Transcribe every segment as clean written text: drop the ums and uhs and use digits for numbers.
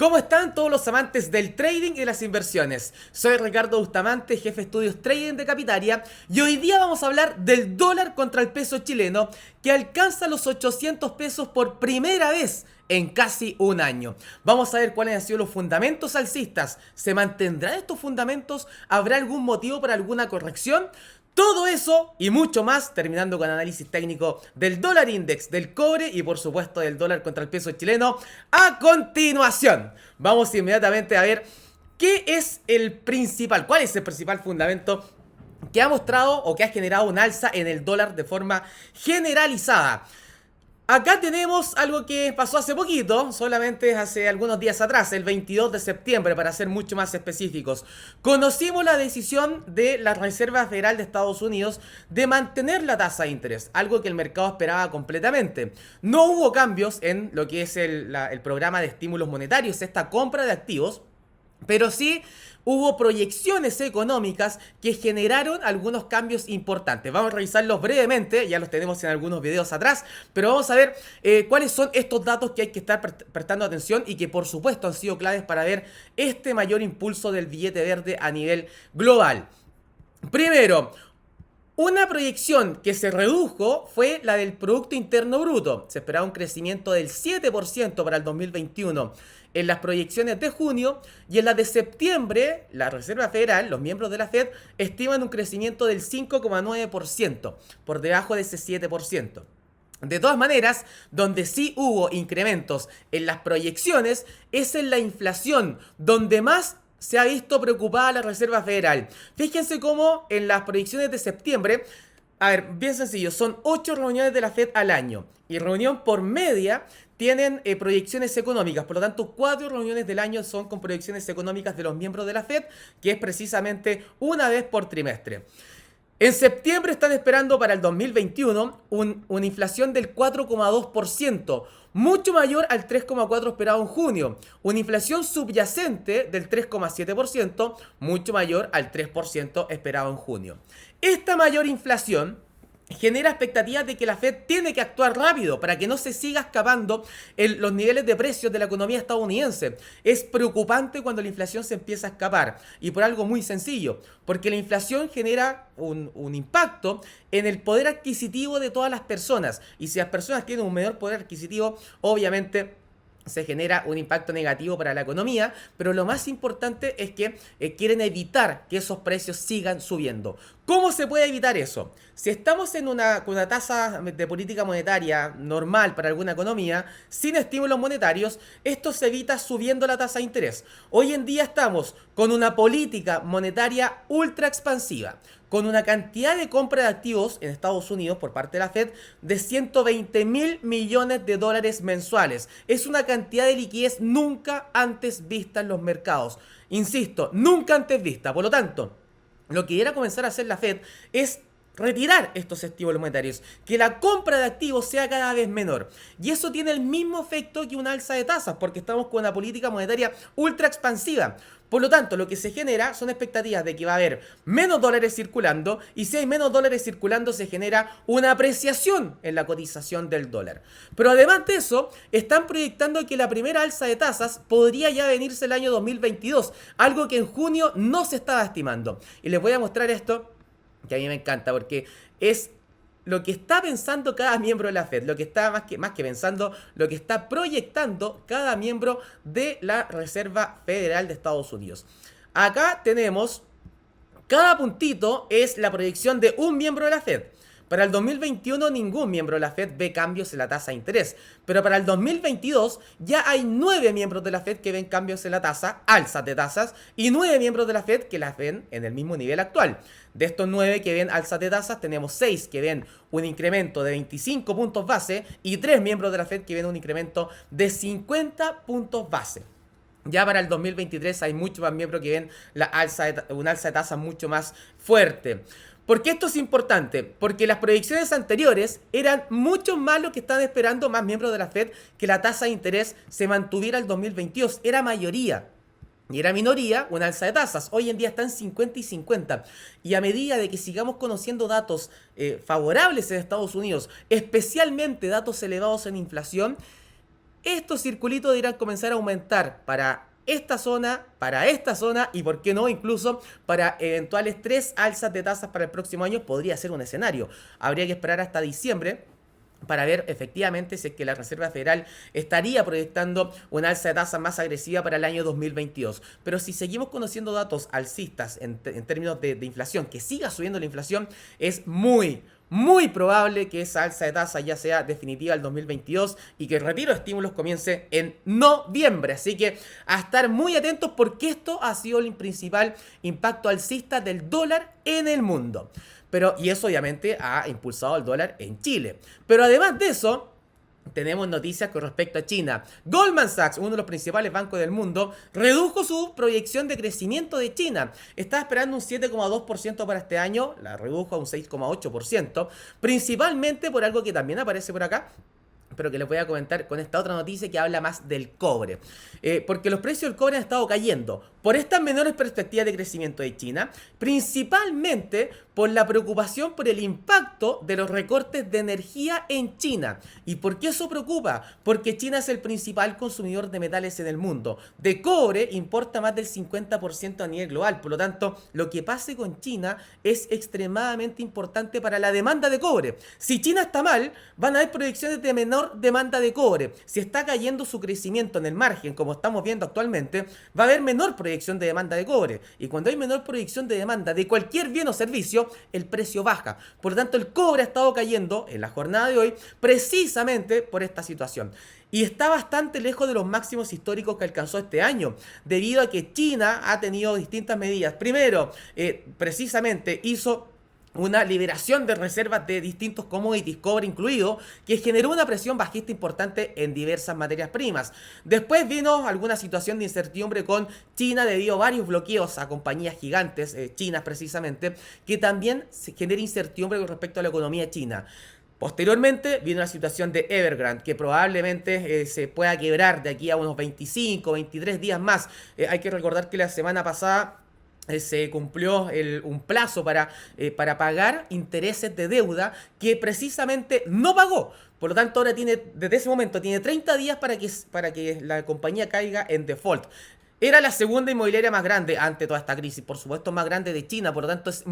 ¿Cómo están todos los amantes del trading y las inversiones? Soy Ricardo Bustamante, jefe de estudios trading de Capitaria, y hoy día vamos a hablar del dólar contra el peso chileno que alcanza los 800 pesos por primera vez en casi un año. Vamos a ver cuáles han sido los fundamentos alcistas. ¿Se mantendrán estos fundamentos? ¿Habrá algún motivo para alguna corrección? Todo eso y mucho más, terminando con análisis técnico del dólar index, del cobre y por supuesto del dólar contra el peso chileno. A continuación, vamos inmediatamente a ver cuál es el principal fundamento que ha mostrado o que ha generado un alza en el dólar de forma generalizada. Acá tenemos algo que pasó hace poquito, solamente hace algunos días atrás, el 22 de septiembre para ser mucho más específicos. Conocimos la decisión de la Reserva Federal de Estados Unidos de mantener la tasa de interés, algo que el mercado esperaba completamente. No hubo cambios en lo que es el programa de estímulos monetarios, esta compra de activos, pero sí hubo proyecciones económicas que generaron algunos cambios importantes. Vamos a revisarlos brevemente, ya los tenemos en algunos videos atrás, pero vamos a ver cuáles son estos datos que hay que estar prestando atención y que por supuesto han sido claves para ver este mayor impulso del billete verde a nivel global. Primero, una proyección que se redujo fue la del Producto Interno Bruto. Se esperaba un crecimiento del 7% para el 2021 en las proyecciones de junio, y en las de septiembre, la Reserva Federal, los miembros de la Fed, estiman un crecimiento del 5,9%, por debajo de ese 7%. De todas maneras, donde sí hubo incrementos en las proyecciones es en la inflación, donde más se ha visto preocupada la Reserva Federal. Fíjense cómo en las proyecciones de septiembre, a ver, bien sencillo, son 8 reuniones de la Fed al año, y reunión por media tienen proyecciones económicas. Por lo tanto, 4 reuniones del año son con proyecciones económicas de los miembros de la Fed, que es precisamente una vez por trimestre. En septiembre están esperando para el 2021 una inflación del 4,2%, mucho mayor al 3,4% esperado en junio. Una inflación subyacente del 3,7%, mucho mayor al 3% esperado en junio. Esta mayor inflación genera expectativas de que la Fed tiene que actuar rápido para que no se siga escapando los niveles de precios de la economía estadounidense. Es preocupante cuando la inflación se empieza a escapar, y por algo muy sencillo, porque la inflación genera un impacto en el poder adquisitivo de todas las personas, y si las personas tienen un menor poder adquisitivo, obviamente se genera un impacto negativo para la economía, pero lo más importante es que quieren evitar que esos precios sigan subiendo. ¿Cómo se puede evitar eso? Si estamos con una tasa de política monetaria normal para alguna economía, sin estímulos monetarios, esto se evita subiendo la tasa de interés. Hoy en día estamos con una política monetaria ultra expansiva, con una cantidad de compra de activos en Estados Unidos por parte de la Fed de 120.000 millones de dólares mensuales. Es una cantidad de liquidez nunca antes vista en los mercados. Insisto, nunca antes vista. Por lo tanto, lo que quiera comenzar a hacer la Fed es retirar estos estímulos monetarios, que la compra de activos sea cada vez menor. Y eso tiene el mismo efecto que una alza de tasas, porque estamos con una política monetaria ultra expansiva. Por lo tanto, lo que se genera son expectativas de que va a haber menos dólares circulando, y si hay menos dólares circulando se genera una apreciación en la cotización del dólar. Pero además de eso, están proyectando que la primera alza de tasas podría ya venirse el año 2022, algo que en junio no se estaba estimando. Y les voy a mostrar esto, que a mí me encanta, porque es lo que está pensando cada miembro de la Fed, lo que está más que pensando, lo que está proyectando cada miembro de la Reserva Federal de Estados Unidos. Acá tenemos, cada puntito es la proyección de un miembro de la Fed. Para el 2021 ningún miembro de la Fed ve cambios en la tasa de interés, pero para el 2022 ya hay 9 miembros de la Fed que ven cambios en la tasa, alzas de tasas, y 9 miembros de la Fed que las ven en el mismo nivel actual. De estos 9 que ven alzas de tasas, tenemos 6 que ven un incremento de 25 puntos base y 3 miembros de la Fed que ven un incremento de 50 puntos base. Ya para el 2023 hay muchos más miembros que ven una alza de tasas mucho más fuerte. ¿Por qué esto es importante? Porque las proyecciones anteriores eran mucho más lo que estaban esperando más miembros de la Fed, que la tasa de interés se mantuviera el 2022. Era mayoría. Y era minoría una alza de tasas. Hoy en día están 50 y 50. Y a medida de que sigamos conociendo datos favorables en Estados Unidos, especialmente datos elevados en inflación, estos circulitos deberán comenzar a aumentar para esta zona y por qué no incluso para eventuales 3 alzas de tasas para el próximo año. Podría ser un escenario. Habría que esperar hasta diciembre para ver efectivamente si es que la Reserva Federal estaría proyectando una alza de tasa más agresiva para el año 2022. Pero si seguimos conociendo datos alcistas en términos de inflación, que siga subiendo la inflación, es muy probable que esa alza de tasa ya sea definitiva el 2022 y que el retiro de estímulos comience en noviembre. Así que a estar muy atentos porque esto ha sido el principal impacto alcista del dólar en el mundo. Y eso obviamente ha impulsado el dólar en Chile. Pero además de eso, tenemos noticias con respecto a China. Goldman Sachs, uno de los principales bancos del mundo, redujo su proyección de crecimiento de China. Estaba esperando un 7,2% para este año, la redujo a un 6,8%, principalmente por algo que también aparece por acá, pero que les voy a comentar con esta otra noticia que habla más del cobre. Porque los precios del cobre han estado cayendo por estas menores perspectivas de crecimiento de China, principalmente por la preocupación por el impacto de los recortes de energía en China. ¿Y por qué eso preocupa? Porque China es el principal consumidor de metales en el mundo. De cobre importa más del 50% a nivel global. Por lo tanto, lo que pase con China es extremadamente importante para la demanda de cobre. Si China está mal, van a haber proyecciones de menor demanda de cobre. Si está cayendo su crecimiento en el margen, como estamos viendo actualmente, va a haber menor proyección de demanda de cobre. Y cuando hay menor proyección de demanda de cualquier bien o servicio, el precio baja. Por lo tanto, el cobre ha estado cayendo en la jornada de hoy precisamente por esta situación. Y está bastante lejos de los máximos históricos que alcanzó este año, debido a que China ha tenido distintas medidas. Primero, precisamente hizo una liberación de reservas de distintos commodities, cobre incluido, que generó una presión bajista importante en diversas materias primas. Después vino alguna situación de incertidumbre con China debido a varios bloqueos a compañías gigantes, chinas precisamente, que también se genera incertidumbre con respecto a la economía china. Posteriormente vino la situación de Evergrande, que probablemente se pueda quebrar de aquí a unos 25, 23 días más. Hay que recordar que la semana pasada se cumplió un plazo para pagar intereses de deuda que precisamente no pagó. Por lo tanto, ahora desde ese momento tiene 30 días para que la compañía caiga en default. Era la segunda inmobiliaria más grande ante toda esta crisis, por supuesto más grande de China, por lo tanto es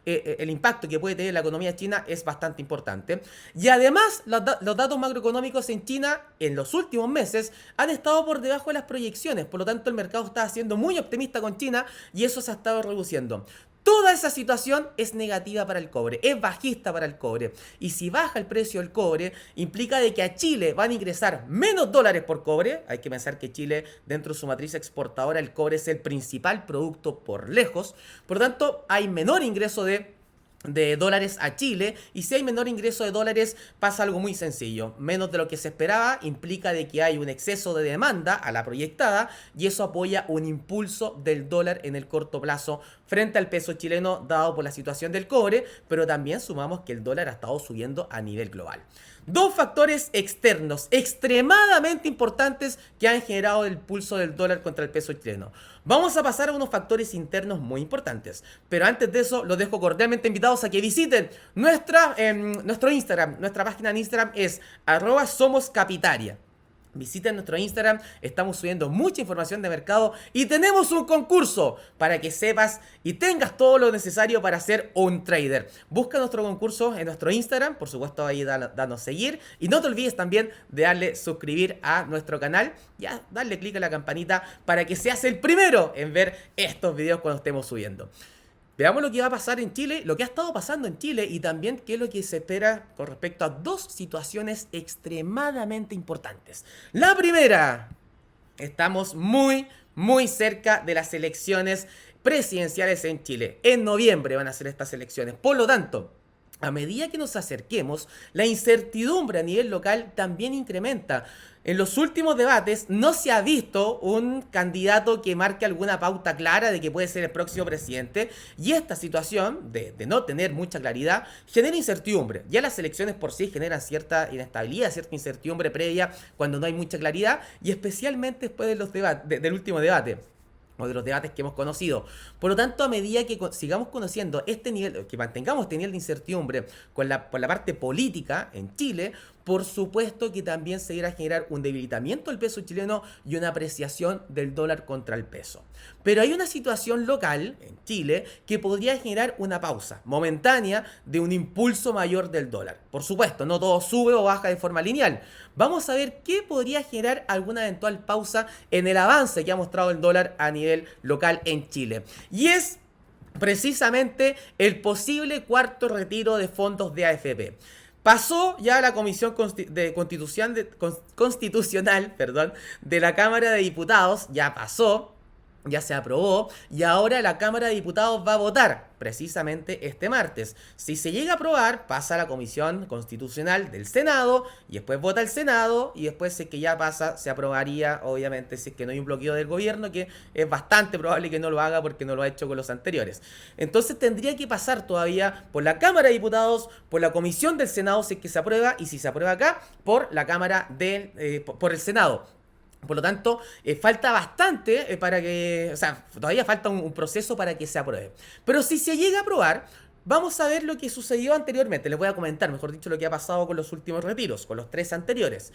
el impacto que puede tener la economía china es bastante importante. Y además los datos macroeconómicos en China en los últimos meses han estado por debajo de las proyecciones, por lo tanto el mercado está siendo muy optimista con China y eso se ha estado reduciendo. Toda esa situación es negativa para el cobre, es bajista para el cobre. Y si baja el precio del cobre, implica de que a Chile van a ingresar menos dólares por cobre. Hay que pensar que Chile, dentro de su matriz exportadora, el cobre es el principal producto por lejos. Por lo tanto, hay menor ingreso de dólares a Chile, y si hay menor ingreso de dólares pasa algo muy sencillo, menos de lo que se esperaba, implica de que hay un exceso de demanda a la proyectada y eso apoya un impulso del dólar en el corto plazo frente al peso chileno dado por la situación del cobre, pero también sumamos que el dólar ha estado subiendo a nivel global. Dos factores externos extremadamente importantes que han generado el pulso del dólar contra el peso chileno. Vamos a pasar a unos factores internos muy importantes, pero antes de eso los dejo cordialmente invitados a que visiten nuestro Instagram. Nuestra página en Instagram es @somoscapitaria. Visiten nuestro Instagram, estamos subiendo mucha información de mercado y tenemos un concurso para que sepas y tengas todo lo necesario para ser un trader. Busca nuestro concurso en nuestro Instagram, por supuesto ahí danos seguir y no te olvides también de darle suscribir a nuestro canal, ya darle clic a la campanita para que seas el primero en ver estos videos cuando estemos subiendo. Veamos lo que va a pasar en Chile, lo que ha estado pasando en Chile y también qué es lo que se espera con respecto a dos situaciones extremadamente importantes. La primera, estamos muy cerca de las elecciones presidenciales en Chile. En noviembre van a ser estas elecciones, por lo tanto, a medida que nos acerquemos, la incertidumbre a nivel local también incrementa. En los últimos debates no se ha visto un candidato que marque alguna pauta clara de que puede ser el próximo presidente y esta situación de no tener mucha claridad genera incertidumbre. Ya las elecciones por sí generan cierta inestabilidad, cierta incertidumbre previa cuando no hay mucha claridad y especialmente después de los del último debate o de los debates que hemos conocido. Por lo tanto, a medida que sigamos conociendo este nivel, que mantengamos este nivel de incertidumbre por la parte política en Chile, por supuesto que también se irá a generar un debilitamiento del peso chileno y una apreciación del dólar contra el peso. Pero hay una situación local en Chile que podría generar una pausa momentánea de un impulso mayor del dólar. Por supuesto, no todo sube o baja de forma lineal. Vamos a ver qué podría generar alguna eventual pausa en el avance que ha mostrado el dólar a nivel local en Chile. Y es precisamente el posible cuarto retiro de fondos de AFP. Pasó ya la Comisión Constitucional, de la Cámara de Diputados, ya pasó, ya se aprobó, y ahora la Cámara de Diputados va a votar precisamente este martes. Si se llega a aprobar, pasa a la Comisión Constitucional del Senado, y después vota el Senado, y después si es que ya pasa, se aprobaría, obviamente, si es que no hay un bloqueo del gobierno, que es bastante probable que no lo haga porque no lo ha hecho con los anteriores. Entonces tendría que pasar todavía por la Cámara de Diputados, por la Comisión del Senado, si es que se aprueba, y si se aprueba acá, por la Cámara por el Senado. Por lo tanto, falta bastante para que, o sea, todavía falta un proceso para que se apruebe. Pero si se llega a aprobar, vamos a ver lo que sucedió anteriormente. Les voy a comentar, mejor dicho, lo que ha pasado con los últimos retiros, con los 3 anteriores.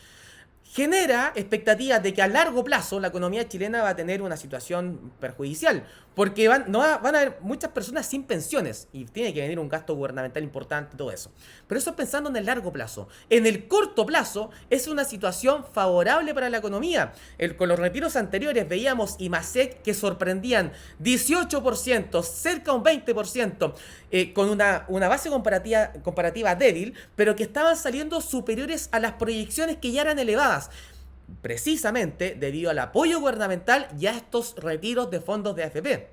Genera expectativas de que a largo plazo la economía chilena va a tener una situación perjudicial, porque van a haber muchas personas sin pensiones y tiene que venir un gasto gubernamental importante y todo eso. Pero eso es pensando en el largo plazo. En el corto plazo es una situación favorable para la economía. Con los retiros anteriores veíamos IMASEC que sorprendían 18%, cerca de un 20%, con una base comparativa débil, pero que estaban saliendo superiores a las proyecciones que ya eran elevadas, precisamente debido al apoyo gubernamental y a estos retiros de fondos de AFP.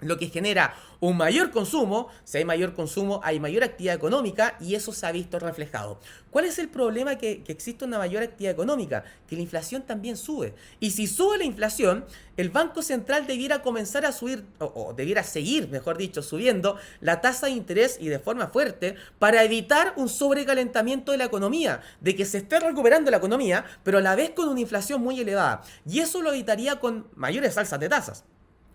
Lo que genera un mayor consumo. Si hay mayor consumo, hay mayor actividad económica y eso se ha visto reflejado. ¿Cuál es el problema que existe una mayor actividad económica? Que la inflación también sube. Y si sube la inflación, el Banco Central debiera comenzar a subir, o debiera seguir, mejor dicho, subiendo la tasa de interés y de forma fuerte para evitar un sobrecalentamiento de la economía, de que se esté recuperando la economía, pero a la vez con una inflación muy elevada. Y eso lo evitaría con mayores alzas de tasas.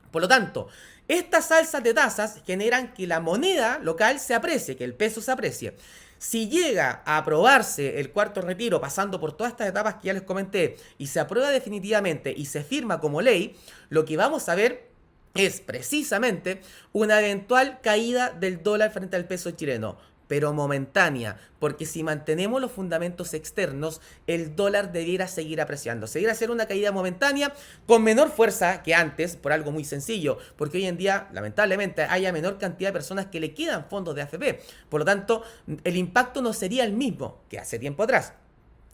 Por lo tanto, estas alzas de tasas generan que la moneda local se aprecie, que el peso se aprecie. Si llega a aprobarse el cuarto retiro, pasando por todas estas etapas que ya les comenté, y se aprueba definitivamente y se firma como ley, lo que vamos a ver es precisamente una eventual caída del dólar frente al peso chileno, pero momentánea, porque si mantenemos los fundamentos externos, el dólar debiera seguir apreciándose. Debiera ser una caída momentánea con menor fuerza que antes, por algo muy sencillo, porque hoy en día, lamentablemente, haya menor cantidad de personas que le quedan fondos de AFP. Por lo tanto, el impacto no sería el mismo que hace tiempo atrás,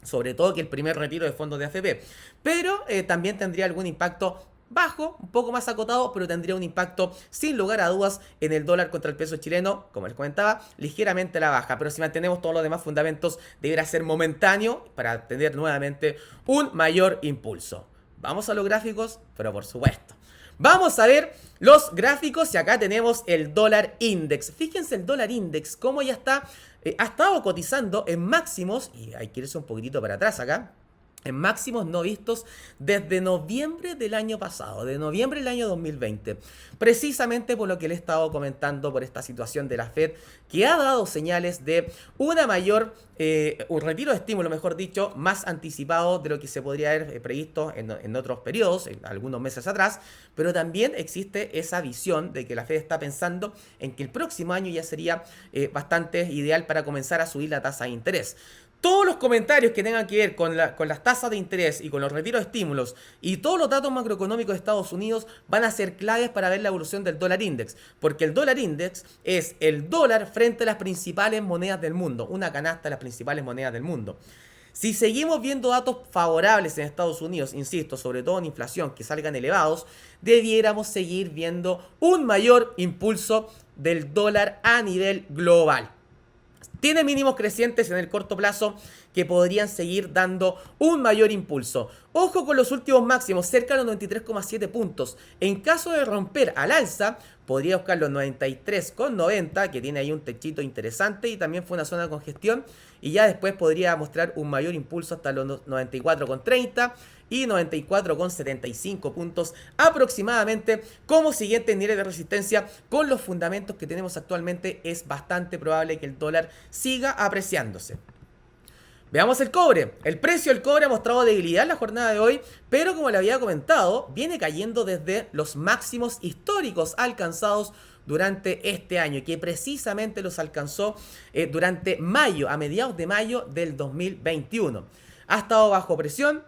sobre todo que el primer retiro de fondos de AFP, pero también tendría algún impacto bajo, un poco más acotado, pero tendría un impacto sin lugar a dudas en el dólar contra el peso chileno, como les comentaba, ligeramente a la baja, pero si mantenemos todos los demás fundamentos, deberá ser momentáneo para tener nuevamente un mayor impulso. Vamos a los gráficos, pero por supuesto. Vamos a ver los gráficos y acá tenemos el dólar index. Fíjense el dólar index, cómo ya está, ha estado cotizando en máximos, y hay que irse un poquitito para atrás acá, en máximos no vistos desde noviembre del año pasado, de noviembre del año 2020. Precisamente por lo que le he estado comentando, por esta situación de la Fed, que ha dado señales de un retiro de estímulo, mejor dicho, más anticipado de lo que se podría haber previsto en otros periodos, en algunos meses atrás, pero también existe esa visión de que la Fed está pensando en que el próximo año ya sería bastante ideal para comenzar a subir la tasa de interés. Todos los comentarios que tengan que ver con las tasas de interés y con los retiros de estímulos y todos los datos macroeconómicos de Estados Unidos van a ser claves para ver la evolución del dólar index, porque el dólar index es el dólar frente a las principales monedas del mundo, una canasta de las principales monedas del mundo. Si seguimos viendo datos favorables en Estados Unidos, insisto, sobre todo en inflación, que salgan elevados, debiéramos seguir viendo un mayor impulso del dólar a nivel global. Tiene mínimos crecientes en el corto plazo que podrían seguir dando un mayor impulso. Ojo con los últimos máximos, cerca de los 93,7 puntos. En caso de romper al alza, podría buscar los 93,90, que tiene ahí un techito interesante y también fue una zona de congestión. Y ya después podría mostrar un mayor impulso hasta los 94,30 y 94,75 puntos aproximadamente como siguiente nivel de resistencia. Con los fundamentos que tenemos actualmente es bastante probable que el dólar siga apreciándose. Veamos el cobre. El precio del cobre ha mostrado debilidad en la jornada de hoy, pero como le había comentado, viene cayendo desde los máximos históricos alcanzados durante este año, que precisamente los alcanzó durante mayo, a mediados de mayo del 2021. Ha estado bajo presión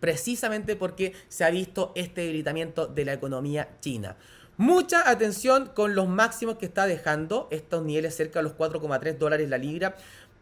precisamente porque se ha visto este debilitamiento de la economía china. Mucha atención con los máximos que está dejando estos niveles cerca de los 4,3 dólares la libra.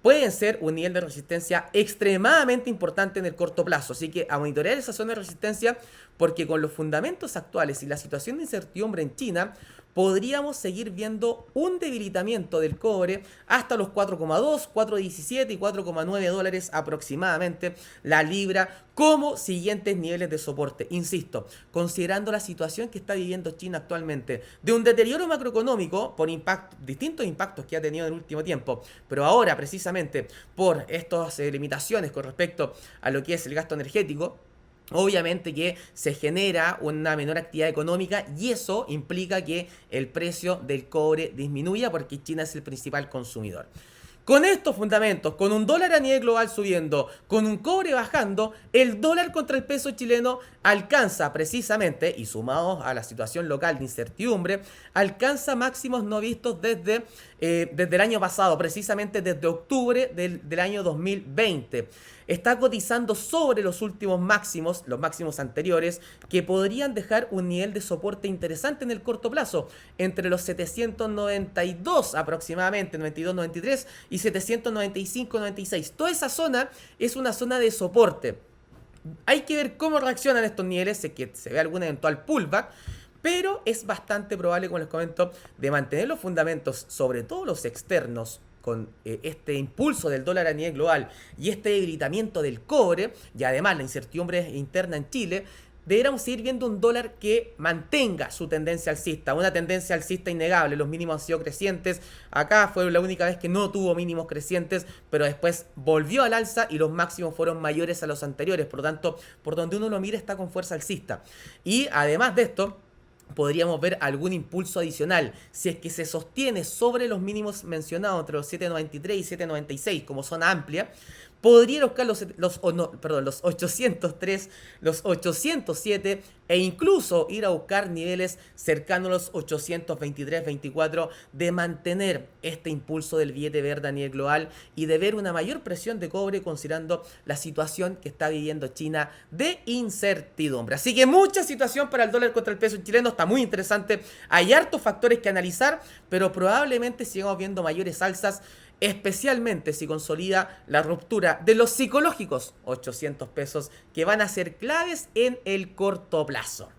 Pueden ser un nivel de resistencia extremadamente importante en el corto plazo. Así que a monitorear esa zona de resistencia, porque con los fundamentos actuales y la situación de incertidumbre en China, podríamos seguir viendo un debilitamiento del cobre hasta los 4,2, 4,17 y 4,9 dólares aproximadamente la libra como siguientes niveles de soporte. Insisto, considerando la situación que está viviendo China actualmente, de un deterioro macroeconómico por distintos impactos que ha tenido en el último tiempo, pero ahora precisamente por estas limitaciones con respecto a lo que es el gasto energético, obviamente que se genera una menor actividad económica y eso implica que el precio del cobre disminuya porque China es el principal consumidor. Con estos fundamentos, con un dólar a nivel global subiendo, con un cobre bajando, el dólar contra el peso chileno alcanza precisamente, y sumado a la situación local de incertidumbre, alcanza máximos no vistos desde el año pasado, precisamente desde octubre del año 2020. Está cotizando sobre los últimos máximos, los máximos anteriores, que podrían dejar un nivel de soporte interesante en el corto plazo, entre los 792 aproximadamente, 92-93 y 795-96. Toda esa zona es una zona de soporte. Hay que ver cómo reaccionan estos niveles, sé que se ve algún eventual pullback, pero es bastante probable, como les comento, de mantener los fundamentos, sobre todo los externos, con este impulso del dólar a nivel global y este debilitamiento del cobre, y además la incertidumbre interna en Chile, deberíamos seguir viendo un dólar que mantenga su tendencia alcista, una tendencia alcista innegable. Los mínimos han sido crecientes, acá fue la única vez que no tuvo mínimos crecientes, pero después volvió al alza y los máximos fueron mayores a los anteriores, por lo tanto, por donde uno lo mire está con fuerza alcista. Y además de esto, podríamos ver algún impulso adicional si es que se sostiene sobre los mínimos mencionados entre los 7.93 y 7.96 como zona amplia. Podría buscar los 803, los 807 e incluso ir a buscar niveles cercanos a los 823-24 de mantener este impulso del billete verde a nivel global y de ver una mayor presión de cobre considerando la situación que está viviendo China de incertidumbre. Así que mucha situación para el dólar contra el peso chileno, está muy interesante, hay hartos factores que analizar, pero probablemente sigamos viendo mayores alzas, especialmente si consolida la ruptura de los psicológicos 800 pesos que van a ser claves en el corto plazo.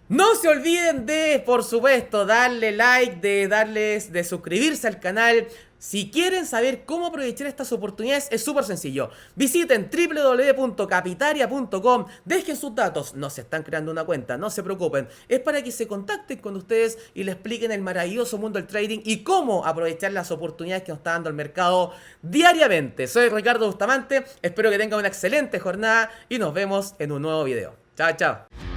No se olviden de, por supuesto, darle like, de suscribirse al canal. Si quieren saber cómo aprovechar estas oportunidades, es súper sencillo. Visiten www.capitaria.com, dejen sus datos, no se están creando una cuenta, no se preocupen. Es para que se contacten con ustedes y les expliquen el maravilloso mundo del trading y cómo aprovechar las oportunidades que nos está dando el mercado diariamente. Soy Ricardo Bustamante, espero que tengan una excelente jornada y nos vemos en un nuevo video. Chao, chao.